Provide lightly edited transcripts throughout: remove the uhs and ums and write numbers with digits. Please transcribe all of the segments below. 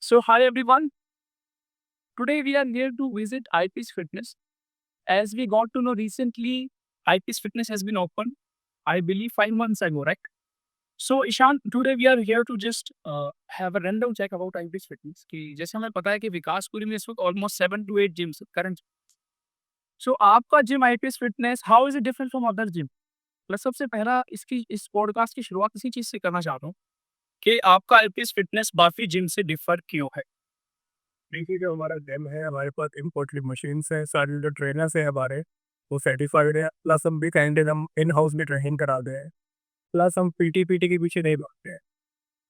So, hi everyone. Today we are here to visit IP's Fitness. As we got to know recently, IP's Fitness has been opened, I believe, 5 months ago, right? So, Ishan, today we are here to just have a random check about IP's Fitness. कि जैसे हमें पता है कि विकासपुरी में इस वक्त almost 7 to 8 gyms current. सो आपका gym IP's Fitness, how is it different from other gym? Plus सबसे पहला इस पॉडकास्ट की शुरुआत इसी चीज से करना चाहता हूँ कि आपका IP's Fitness बाकी जिम से डिफर क्यों है? देखिए जो हमारा जिम है, हमारे पास इम्पोर्टेड मशीन्स हैं, सारे जो ट्रेनर्स हैं हमारे, वो सर्टिफाइड है। प्लस हम भी कैंडिडेट हम इन हाउस में ट्रेनिंग कराते हैं। प्लस हम पीटी के पीछे नहीं भागते हैं।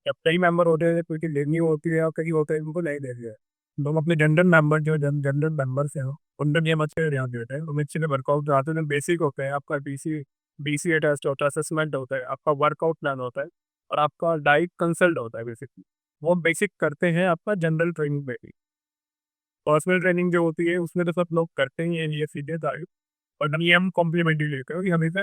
जब कई मेंबर होते हैं पीटी लेनी होती है और कई होते हैं उनको नहीं देते हैं, तो हम अपने जनरल मेंबर जो जनरल मेंबर्स हैं उन पर नियम अच्छे ध्यान देते हैं। हम अच्छे वर्कआउट कराते हैं। बेसिक होते हैं, आपका BCA टेस्ट होता है, असेसमेंट होता है, आपका वर्कआउट प्लान होता है और आपका डाइट कंसल्ट होता है। बेसिकली वो बेसिक करते हैं आपका जनरल ट्रेनिंग में भी। पर्सनल ट्रेनिंग जो होती है उसमें तो सब लोग करते ही हैं ये सीधे दायु, और नियम कॉम्प्लीमेंट्री लेते हो कि हमेशा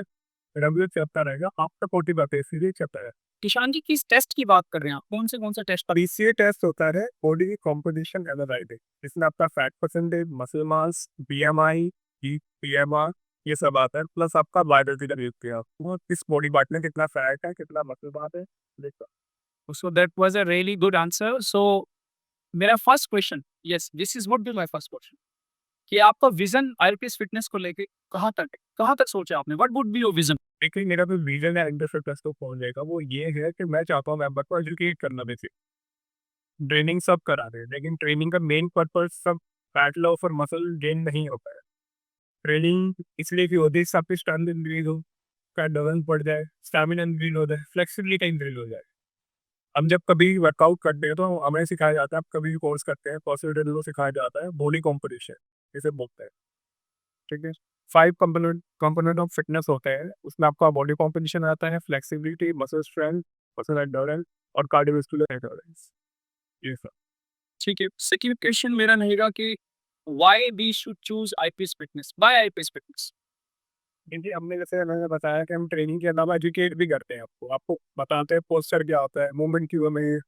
रेगुलर चलता रहेगा। आपका 40 बातें सीधे चलता है। किशान जी, किस टेस्ट की बात कर रहे हैं आप? कौन से टेस्ट? BCA टेस्ट होता है बॉडी की कॉम्पोजिशन एनालाइटिक, जिसमें आपका fat percentage, muscle mass, BMI, PMR, ये सब आता है। प्लस आपका वाइडर भी देखते हैं आपको किस बॉडी पार्ट में कितना फैट है, कितना मसल मास है, देखो। So that was a really good answer. So मेरा first question, yes this is would be my first question, कि आपका विजन आईपीएस फिटनेस को लेके कहाँ तक है? कहाँ तक सोचा आपने? What would be your vision? देखिए मेरा जो विजन है इंडर फिटनेस को पहुंचने का, वो ये है कि मैं चाहता हूँ मेंबर को एजुकेट करना। बेसिक ट्रेनिंग सब करा रहे हैं, लेकिन ट्रेनिंग का मेन पर्पज सब फैट लॉस और मसल गेन नहीं होता है। ट्रेनिंग इसलिए कि होती है इससे आपकी स्ट्रेंथ इंक्रीज हो, फैट डेवलप बढ़ जाए, स्टैमिना इंक्रीज हो जाए, फ्लेक्सिबिलिटी इंक्रीज हो जाए। हम जब कभी वर्कआउट करते हैं तो हमें सिखाया जाता है, आप कभी भी कोर्स करते हैं पर्सनल ट्रेनर को सिखाया जाता है बॉडी कॉम्पोजिशन, इसे बोलते हैं। ठीक है, 5 कंपोनेंट कंपोनेंट ऑफ फिटनेस होते हैं। उसमें आपका बॉडी कॉम्पोजिशन आता है, flexibility, muscle strength, muscle endurance और कार्डियोवैस्कुलर एंड्योरेंस, ये सब। ठीक है, सेकंड क्वेश्चन मेरा रहेगा कि why we should choose IPS fitness? Why IPS fitness? क्योंकि हमने जैसे मैंने बताया कि हम ट्रेनिंग के अलावा एजुकेट भी करते हैं। आपको आपको बताते हैं पोस्चर क्या होता है, मूवमेंट क्यों हमें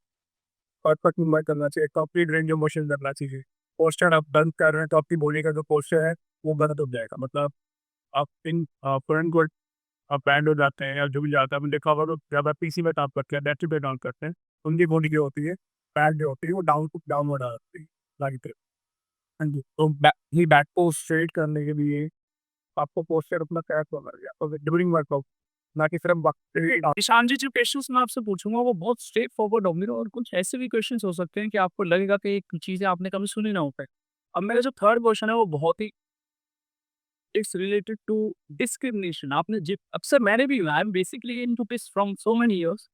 परफेक्ट मूवमेंट करना चाहिए, कंप्लीट रेंज ऑफ मोशन करना चाहिए। पोस्चर आप गलत कर रहे हैं तो आपकी बॉडी का जो पोस्चर है वो गलत हो जाएगा। मतलब आप इन फ्रंट को आप बैंड हो जाते हैं या जो भी जाता है, आपने देखा होगा तो जब आप PC में काम करते हैं, बैटरी पे काम करते हैं, उनकी बॉडी जो होती है, बैक जो होती है वो डाउनवर्ड आ जाती है लाइक दैट। हाँ जी, तो ये बैक को स्ट्रेट करने के लिए आपको पोस्चर अपना कैसे होना चाहिए आपको ड्यूरिंग वर्कआउट, ना कि सिर्फ वक्त। ईशान जी, जो क्वेश्चंस मैं आपसे पूछूंगा वो बहुत स्ट्रेट फॉरवर्ड होंगे और कुछ ऐसे भी क्वेश्चंस हो सकते हैं कि आपको लगेगा कि एक चीजें आपने कभी सुनी ना हो पाए। अब मेरा जो थर्ड क्वेश्चन है वो बहुत ही इट्स रिलेटेड टू डिस्क्रिमिनेशन। आपने जिम, अक्सर मैंने भी, I am basically into this from so many years,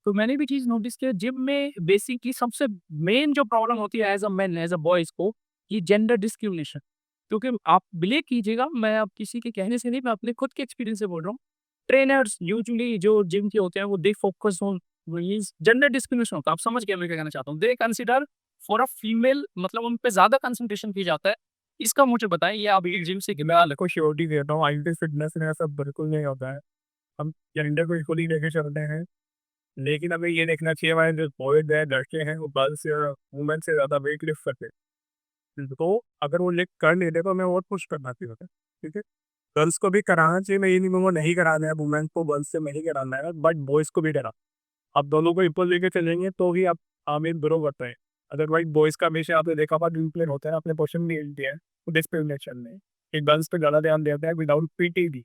तो मैंने भी चीज़ नोटिस किया जिम में बेसिकली सबसे मेन जो प्रॉब्लम होती है as a man, as a boys को, ये जेंडर डिस्क्रिमिनेशन। क्योंकि आप बिलीव कीजिएगा, मैं अब किसी के कहने से नहीं, मैं अपने खुद के एक्सपीरियंस से बोल रहा हूँ। ट्रेनर्स यूजुअली जो जिम के होते हैं वो they focus on means gender discrimination होता है। आप समझ गए मैं क्या कहना चाहता हूँ। They consider for a female, मतलब उन पे ज़्यादा कंसंट्रेशन किया जाता है। इसका मुझे बताएँ, ये आप एक जिम से मैं आपको श्योरिटी देता हूँ, आईटी फिटनेस में ऐसा बिल्कुल नहीं होता है। हम जेंडर को इक्वली लेके चलते हैं, लेकिन हमें ये देखना चाहिए हमारे जो बॉयज हैं, लड़के हैं, वो गर्ल्स या वुमेन से ज़्यादा वेट लिफ्ट करते हैं। तो अगर वो लिफ्ट कर लेते तो हमें और पुश करना चाहिए होता है। ठीक है, गर्ल्स को भी कराना चाहिए, मैं ये नहीं कहूँगा नहीं कराना है, वुमेन को गर्ल्स से नहीं कराना है, बट बॉयज़ को भी करा। आप दोनों को इक्वल लेके चलेंगे तो ही आप आमीर ग्रो करते हैं। अदरवाइज बॉयज़ का हमेशा आपने देखा होगा डिसिप्लिन होता है, अपने पोर्शन नहीं हिलते हैं, वो डिस्क्रिमिनेशन में कि गर्ल्स पे ज़्यादा ध्यान देते हैं विदाउट पीटी भी।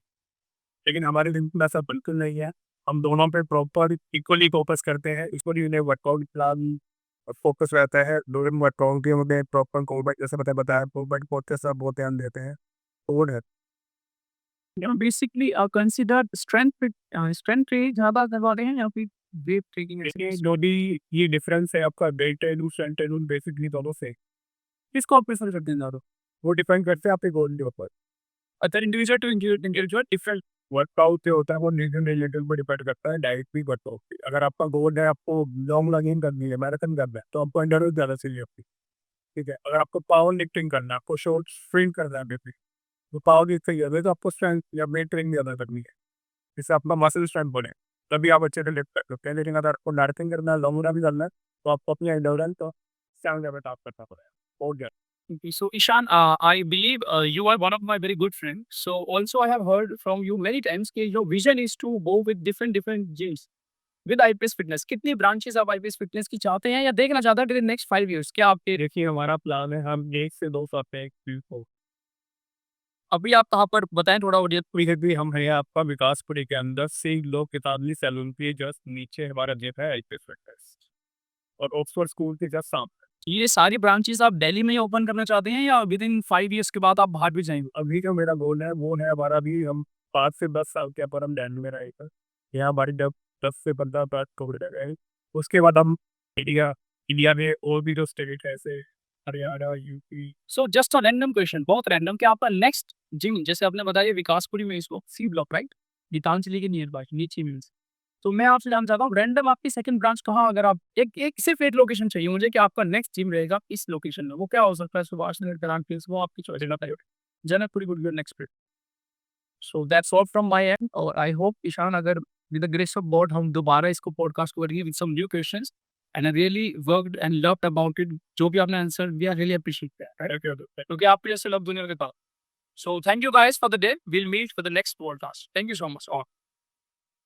लेकिन हमारे दिन में ऐसा बिल्कुल नहीं है। हम दोनों पे प्रॉपर इक्वली फोकस करते हैं। इक्वली उन्हें वर्कआउट प्लान और फोकस रहता है। ड्यूरिंग वर्कआउट भी हमें प्रॉपर कोविड जैसे बताया कोविड पोर्टे सब बहुत ध्यान देते हैं। तो वो है। बेसिकली कंसिडर स्ट्रेंथ ट्रेनिंग ज़्यादा करवाते हैं या फिर वेट ट्रेनिंग देखिए एक्सरसाइज? जो भी ये डिफरेंस है आपका weight training strength training basically दोनों से, किसको आप प्रेफर करते हैं ज़्यादा? वो डिपेंड करते हैं आपके गोल के ऊपर। Other individual to individual different. Workout जो होता है वो न्यूट्रिशन रिलेटेड पर डिपेंड करता है, डाइट भी वर्कआउट भी। अगर आपका गोल है आपको लॉन्ग रनिंग करनी है, मैराथन करना है, तो आपको एंड्योरेंस ज़्यादा चाहिए आपकी। ठीक है, अगर आपको पावर लिफ्टिंग करना है, आपको शॉर्ट स्प्रिंट करना है बेसिक, तो पावर लिफ्ट चाहिए होता है, तो आपको स्ट्रेंथ या वेट ट्रेनिंग ज़्यादा करनी है, जिससे आपका मसल स्ट्रेंथ बढ़े, तभी आप अच्छे से लिफ्ट कर सकते हैं। लेकिन अगर आपको मैराथन करना है, लॉन्ग रन भी करना है, तो आपको अपनी एंड्योरेंस और चांद में टाप करना पड़ेगा, हो गया। Okay, so Ishan, I believe you are one of my very good friends. So also I have heard from you many times that your vision is to go with different gyms with IPS Fitness. कितनी branches आप IPS Fitness की चाहते हैं या देखना चाहते हैं in next 5 years? क्या आपके देखिए हमारा प्लान है, हम 1 से 2 साल में एक चीज़ को अभी आप कहाँ पर बताएं थोड़ा ऑडियंस फिर भी हम हैं आपका विकासपुरी के अंदर से लोग किताबली सैलून के जस्ट नीचे हमारा जिम है आईपीएस फिटनेस और ऑक्सफोर्ड स्कूल के जस्ट सामने। ये सारी ब्रांचेस आप दिल्ली में ही ओपन करना चाहते हैं या विद इन 5 इयर्स के बाद आप बाहर भी जाएंगे? अभी जो मेरा गोल है वो है हमारा भी हम 5 से 10 साल के ऊपर हम दिल्ली में रहेगा। यहाँ हमारी जब 10 से 15 बात कवर रहेगा उसके बाद हम इंडिया इंडिया में और भी जो स्टेट है ऐसे Haryana UP. So just a random question, बहुत रैंडम, कि आपका नेक्स्ट जिम जैसे आपने बताया विकासपुरी में इसको सी ब्लॉक राइट, गीतांजलि के नियर बाय नीचे मीन्स, तो मैं आपसे जानना चाहता हूँ रैंडम आपकी सेकंड ब्रांच कहाँ, अगर आप एक एक सिर्फ एक लोकेशन चाहिए मुझे कि आपका नेक्स्ट जिम रहेगा इस लोकेशन में, वो क्या हो सकता है? सुभाष नगर, करान प्लेस, वो आपकी चॉइस है। Janakpuri would be next place. So that's all from my end और आई होप ईशान अगर with the grace of God हम दोबारा इसको पॉडकास्ट को करेंगे with some new questions and I really worked and loved about it, जो भी आपने आंसर दिया रियली अप्रिशिएट दैट, राइट? क्योंकि आपके जैसे लव दुनिया के पास। So thank you guys for the day. We'll meet for the next podcast. Thank you so much all.